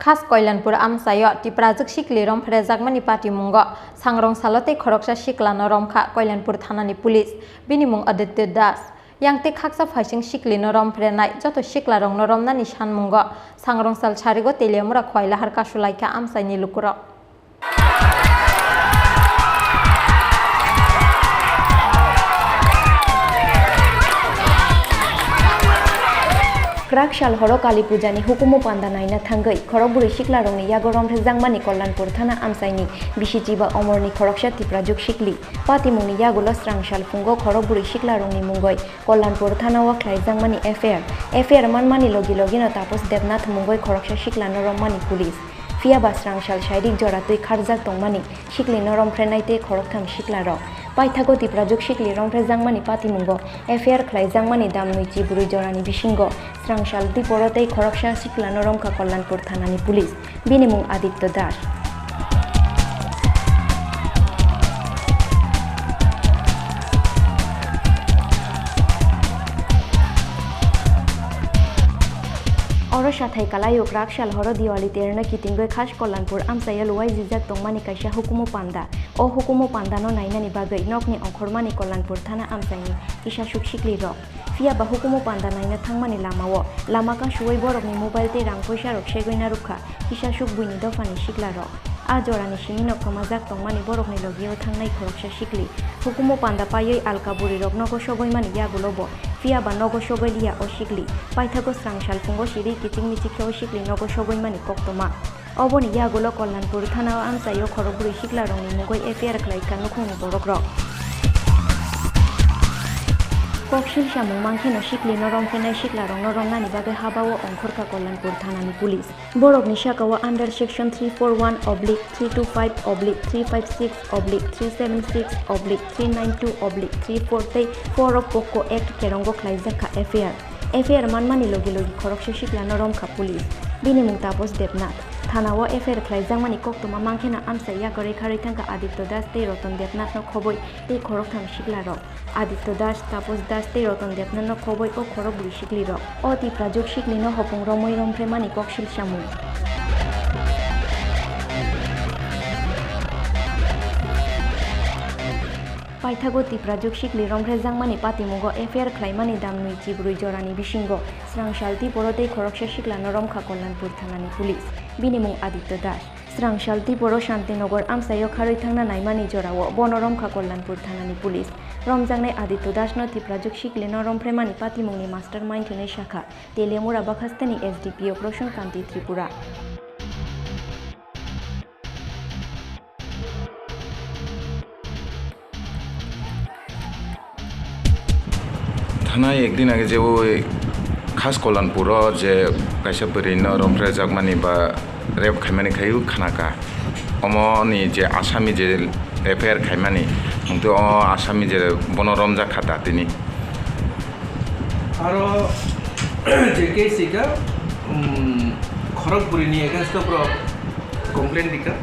खास कल्याणपुर आमसायो टिप्राजुक शिकली रमफ्रे जागमानी पार्टी मुंगो सांग्रं सालते खरकसा शिकलानो रमखा कल्याणपुर थानानि पुलिस बिनि मुं आदित्य दास यांते खाकसा फाइसिं शिकलिनो रमफ्रे नाय जतो शिकला रंगनो रमनानि सान मुंगो सांग्रं साल छारिगो तेलियामुरा खयला हार कासुलाइका आमसाइनि लुकुरो क्राक शाल हरो काली पूजानी हुकुमो पांदा नायना थांगै खरकबुरै सिकला रंगनि यागो रमफ्रे जांगमानि कल्याणपुर थाना आमसाइनि बिसिचिबा अमरनि खरकसा तिप्राजुक शिकली पाति मुंनि यागुलो स्रां शाल फुंगो खरकबुरै सिकला रंगनि मुंगै कल्याणपुर थाना वाख्लाय जांगमानि एफआईआर मानमानि लगी लगिनो तापस देबनाथ मुंगै खरकसा सिकलानो रममानि पुलिस फिया बास्रां शाल शायरिक जरा तुई खारजाक तंगमानि शिकली रमफ्रे नायते खरकथाम सिकला रक पाइथागो तिप्राजुक शिकली रमफ्रे जांगमानि पाति मुंगो एफआईआर खलाय जांगमानि दाम नुइचि बुरै जरानि बिसिंगो स्रां शाल दिपरतै खरकसा सिकलानो रमखा कल्याणपुर थानानि पुलिस बिनि मुं आदित्य दास अरो साथाय कालायो क्राक शाल हरो दिवाली तेरनो कितिंगै खास कल्याणपुर आमसाया लुवाय जिजाक तंगमानि कायसा हुकुमो पान्दा ओ हुकुमो पान्दानो नायनानि बागै नकनि अंखरमानि कल्याणपुर थाना आमसायनि किसासुक शिकली रक फिया बा हुकुमो पान्दा नायनो थांमानि लामाओ लामाका सुवै बरकनि मोबाइल ते रां पैसा रक सेगैना रुखा किसासुक बुइनि दफानि शिकला रक आ जरानि सिमिनो खोमाजाक तंगमानि बरकनि लगियाव थांनाय खरकसा शिकली हुकुमो पान्दा पायै आलका बुरि रक नगो सगैमानि यागुलोबो फिया बा नगो सगैलिया ओ शिकली पाइथागो स्रां शाल फुंगो सिरि किचिं मिचिखेओ शिकली नगो सगैमानि कक्तमा अबनि यागुलो कल्याणपुर थाना आमसायो खरकबुरै सिकला रंगनि मुगै एफआईआर खलायका नुखुंनि बरक रक कक्सिल सामुं मांखेनो शिकलिनो रमफ्रेनाय सिकला रंनो रंनानि बागै हाबाओ अंखरका कल्याणपुर थानानि पुलिस बरकनि शाखाओ अंडर सेक्शन 341/325/376/376/392/343 4 पोको एक्ट केरंगो खलायजाखा एफआईआर मानमानि लगी लगी खरकसा सिकलानो रमखा पुलिस बिनि मुं तापस देबनाथ थानाओ एफआईआर खलायजांमानि कक्तमा मांखेना आमसाया गरै खारै थांका आदित्य दास ते रतन देबनाथनो खबै ते खरकथाम सिकला रक आदित्य दास तापस दास ते रतन देबनाथनो खबै ओ खरकबुरै सिकली रक ओ तिप्राजुक शिकलिनो हपुं रमै रमफ्रेमानि कक्सिल सामुं पाइथागो तिप्राजुक शिकली रमफ्रे जांगमानि पाति मुगो एफआईआर खलायमानि दाम नुइचि बुरै जरानि बिसिंगो स्रां शाल दिपरतै खरकसा सिकलानो रमखा कल्याणपुर थानानि पुलिस बिनि मुं आदित्य दास स्रां शाल दिपरो शान्तिनगर आमसायो खारै थांना नायमानि जराओ बनो रमखा कल्याणपुर थानानि पुलिस रमजांनाय आदित्य दासनो तिप्राजुक शिकलिनो रमफ्रेमानि पाति मुंनि मास्टार माइन्ड होनाय शाखा तेलियामुरा बाखास्तानि एसडीपीओ प्रसन्न कान्ति त्रिपुरा थाना एक दिन आगे जो खास कल्याणपुर जे कैसा बरैनो रमफ्रे जागमानी बा रेप खायमानी खायु खानाका अमनि जे आसामी जे एफआईआर खायमानी तो आसामी जे बनो रमजा खाता तिनी आरो जे केसिका खरकबुरैनि एगेन्स्ट प्र कमप्लेन दिका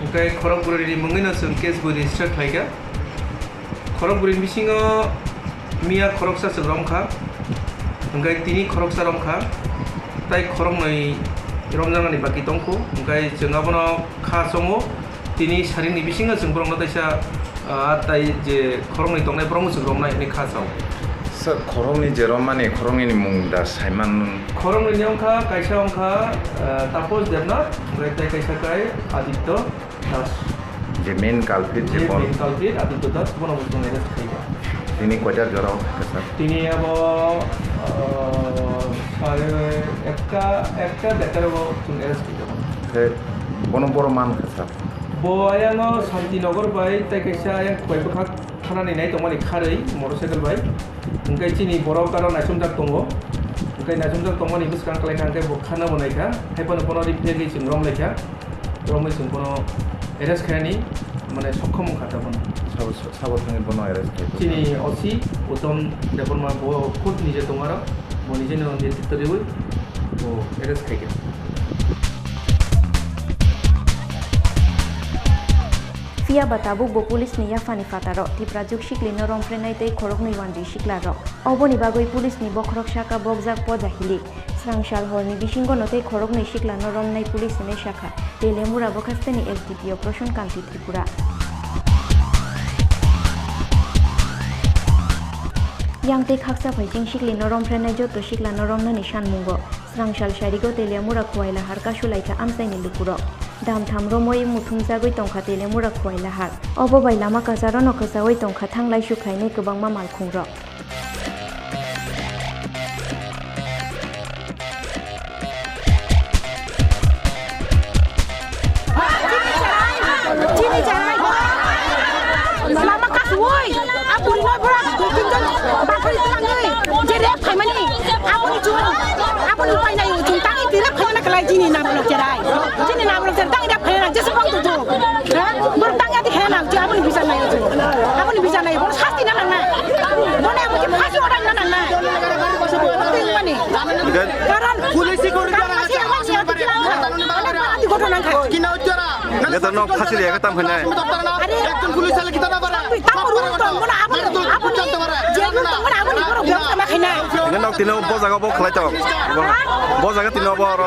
ओमफ्राय खरकबुरैनि मुङैनो जों केसबो रेजिस्टार खालायगा खरकबुरैनि बिसिङाव मिया खरकसा रमखा ओमफ्राय तिनि खरकसा रमखा ताइ खरंनै रमजांनानि बाकि दंखौ ओमफ्राय जोंहाबनो खा सङो तिनि सारिनि बिसिङा जों ब्रंनो ताइसा ताइ जे खरंनै दंनाय ब्रंनो जों रमनाय खासाव सर खरंनि जे रमानि खरंनि मुं दा साइमान खरंनि अंखा कायसा अंखा तापस देबनाथ ओमफ्राय ताइ कायसा काय आदित्य दास जे मेन कालप्रिट जे मेन कालप्रिट आदित्य दास बनो बुस्थु नेरेस खायगा तिनी कयटार जराव सर तिनी अब सारे एकटा देटारबो जों एरेस्ट खायगा बनो बर मान सर बयानो शान्तिनगर बाय ताइ कायसा खयबखा थानानै नाय दंमानि खारै मटरसाइकेल बाय ओंखाय तिनि बर' गाराव नायसमजाक दङ ओंखाय नायसमजाक दंमानि बिसकां खालायना ओंखाय बखानो बनायखा हायपनो बनो रिपेरि जों रमलायखा रमै जों बनो एरेस्ट खायनि माने सक्षम खाताबन साबथानि बनो एरेस्ट तिनि असी उतम देबरमा बो खुद निजे दङ आरो बो निजे नो नेतृत्वरिबो बो एरेस्ट खायगा फिया बताबु बो पुलिस नि याफानि फातारो तिप्राजुक शिकलिनो रमफ्रेनाय तै खरकनै वानजि शिकला रक अबनि बागै पुलिस नि बखरक शाखा बगजाक पजाहिलि Srangshal horni bisingo notei khorok nei sikla norom nai police ne shakha telemura bokhasteni SDPO Proshon Kanti Tripura yang te khaksa phaijing sikli norom phranai joto sikla norom na nishan mungo Srangshal sharigo telemura khwaila har ka shulaika amsai ni lukuro dam tham romoi muthum jagoi tongkha telemura khwaila har obo bai lama kazaro no khasawai tongkha thanglai sukhainai kubang ma malkhungro Lama kas woi, aku di luar berak, tinggal bakal itu lagi. Jadi apa mani? Aku ni cuma, aku ni pakai naik ujung tangi tidak pakai nak lagi ni nak belok cerai. Jadi nak belok cerai tangi dah pakai nak just bang tu. Bertangi ada kena nak, jadi aku ni bisa naik ujung. Aku ni bisa naik, boleh pasti nak nak. Boleh aku ni pasti orang nak nak. Penting mani. Karena polisi korban masih masih ada di kota nangka. Kina ucara. Kita nak kasih dia kata mana? Ekজন police আলে kita na bara. Dengan nak tino bos agak bos kelai tau. Bos agak tino bor.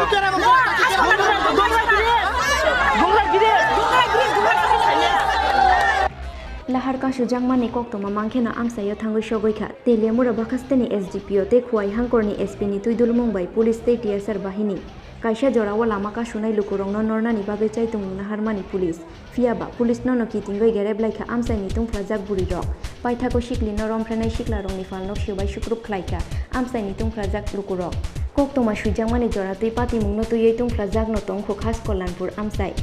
lahar ka sujang mani kok to mamangkhena amsayo thangoi shogoikha telemura bakhasteni SDPO te khwai hangkorni SP ni tuidul mumbai police te TSR bahini kaisa jorawo lama ka sunai lukurong no norna ni bagai chai tungna harmani police fiaba police no noki tingoi gereb laika amsai ni tung plajak buri rok paitha ko shikli no rom phranai shikla rong ni falnok shubai shukrup khlaika amsai ni tung plajak lukurok kok to ma sujang mani jora tei pati mungno tuyei tung plajak no tong kho khas kollanpur amsai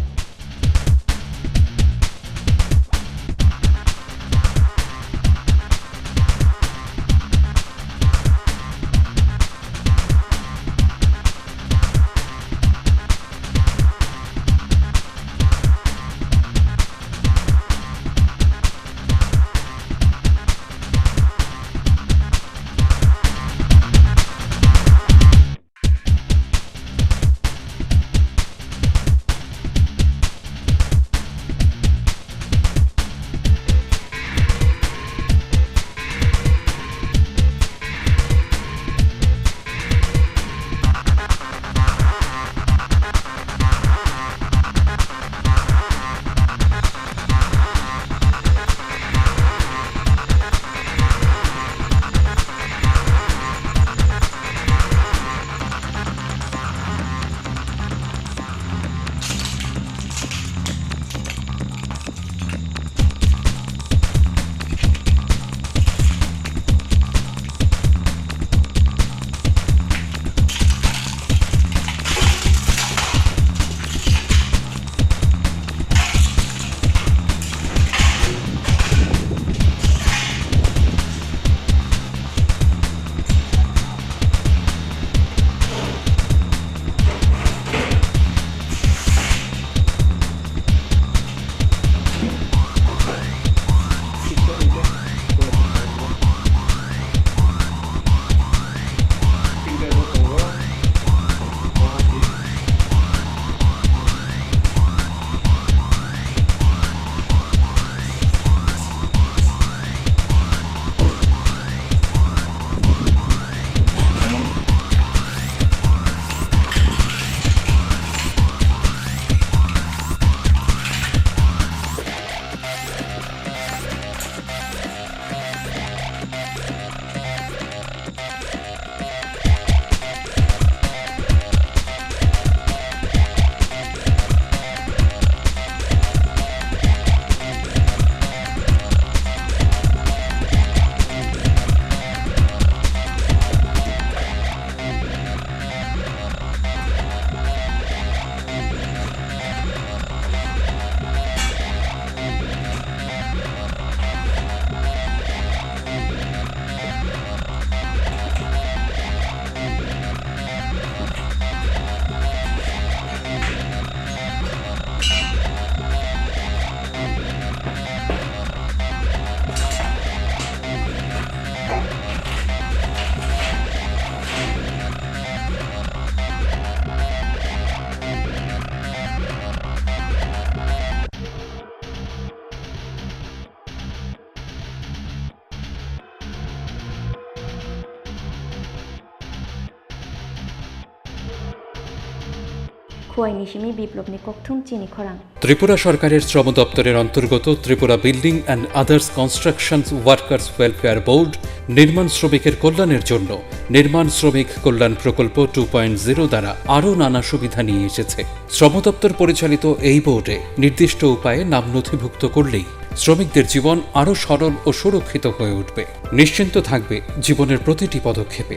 ফুয়াই নিশিমি বিপ্লবনি ককথুম চিনি খরাং ত্রিপুরা সরকারের শ্রম দপ্তরের অন্তর্গত Tripura building and others construction workers welfare board নির্মাণ শ্রমিকের কল্যাণের জন্য নির্মাণ শ্রমিক কল্যাণ প্রকল্প 2.0 দ্বারা আরও নানা সুবিধা নিয়ে এসেছে। শ্রম দপ্তর পরিচালিত এই বোর্ডে নির্দিষ্ট উপায়ে নাম নথিভুক্ত করলেই শ্রমিকদের জীবন আরও সরল ও সুরক্ষিত হয়ে উঠবে, নিশ্চিন্ত থাকবে জীবনের প্রতিটি পদক্ষেপে।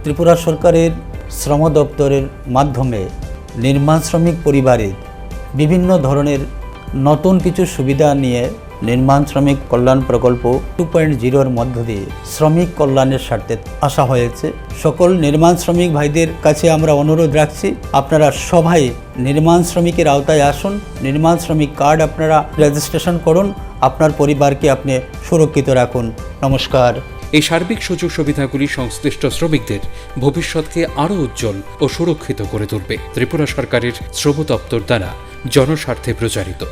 ত্রিপুরা সরকারের শ্রম দপ্তরের মাধ্যমে নির্মাণ শ্রমিক পরিবারের বিভিন্ন ধরনের নতুন কিছু সুবিধা নিয়ে নির্মাণ শ্রমিক কল্যাণ প্রকল্প 2.0-র মধ্য দিয়ে শ্রমিক কল্যাণের স্বার্থে আসা হয়েছে। সকল নির্মাণ শ্রমিক ভাইদের কাছে আমরা অনুরোধ রাখছি, আপনারা সবাই নির্মাণ শ্রমিকের আওতায় আসুন, নির্মাণ শ্রমিক কার্ড আপনারা রেজিস্ট্রেশন করুন, আপনার পরিবারকে আপনি সুরক্ষিত রাখুন। নমস্কার। এই সার্বিক সুযোগ সুবিধাগুলি সংশ্লিষ্ট শ্রমিকদের ভবিষ্যৎকে আরও উজ্জ্বল ও সুরক্ষিত করে তুলবে। ত্রিপুরা সরকারের শ্রম দপ্তর দ্বারা জনস্বার্থে প্রচারিত।